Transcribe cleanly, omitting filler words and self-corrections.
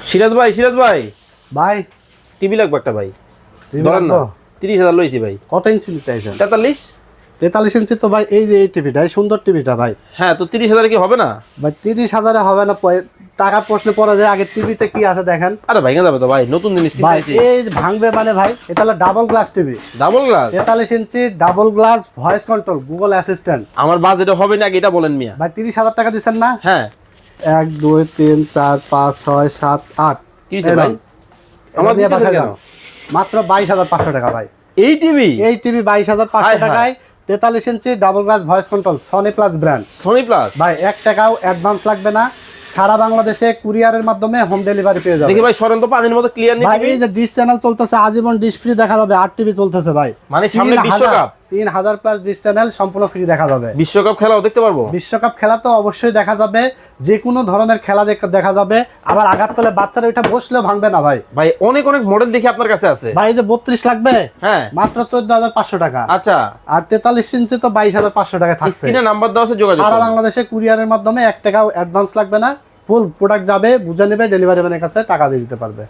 সিরাজ ভাই ভাই টিভি লাগবে একটা ভাই। টিভি ধরেন না লাগবে? 30,000 লইছি ভাই। কত ইঞ্চি নিতে চাইছেন? 43। 43 ইঞ্চি তো ভাই, এই যে এই টিভিটা, এই সুন্দর টিভিটা ভাই। হ্যাঁ, তো 30,000 কি হবে না? ভাই 30,000-এ হবে না, টাকার প্রশ্নে পড়ে যায়। আগে টিভিতে কি আছে দেখেন। আরে ভাইঙ্গা যাবে তো ভাই, নতুন জিনিস ভাই কিনতেছি। এই যে ভাঙবে মানে ভাই, এটা হলো double glass TV. Double glass 43 inch double glass, voice control, Google assistant. আমার বাজেটে হবে না আগে এটা বলেন মিয়া। ভাই 30,000 টাকা দিচ্ছেন না? হ্যাঁ। 1 2 3 4 5 6 7 8। কি হইছে ভাই? আমার দিয়ে দিতেছেন কেন? মাত্র 22,500 টাকা ভাই। এই টিভি এই টিভি 22,500 টাকায় 43 inch double glass voice control, Sony plus brand. Sony plus. ভাই 1 টাকাও অ্যাডভান্স লাগবে না, সারা বাংলাদেশে কুরিয়ারের মাধ্যমে হোম ডেলিভারি পেয়ে যাবে। দেখি ভাই সরেন তো, পানির মতো ক্লিয়ার নেই ভাই টিভি। এই যে ডিশ চ্যানেল চলতেছে, আজীবন ডিশ ফ্রি দেখা যাবে। 8 টিভি চলতেছে ভাই, মানে সামনে 3,000 বিশ্বকাপ। 3,000 প্লাস ডিশ চ্যানেল সম্পূর্ণ ফ্রি দেখা যাবে। বিশ্বকাপ খেলাও দেখতে পারবো। বিশ্বকাপ খেলা তো অবশ্যই দেখা যাবে, যে কোনো ধরনের খেলা দেখা যাবে। আবার আঘাত করলে বাচ্চারা ওইটা বসলেও ভাঙবে না ভাই। ভাই অনেক মডেল দেখি আপনার কাছে আছে। ভাই এই যে 32 লাগবে, হ্যাঁ মাত্র 14,500 টাকা। আচ্ছা, আর 43 ইঞ্চি তো 22,500 টাকা থাকছে। স্ক্রিনে নাম্বার দেওয়া আছে, যোগাযোগ সারা করুন। বাংলাদেশে কুরিয়ারের মাধ্যমে 1 টাকাও অ্যাডভান্স লাগবে না, ফুল প্রোডাক্ট যাবে, বুঝে নেবে, ডেলিভারি ম্যানের কাছে টাকা দিয়ে দিতে পারবে।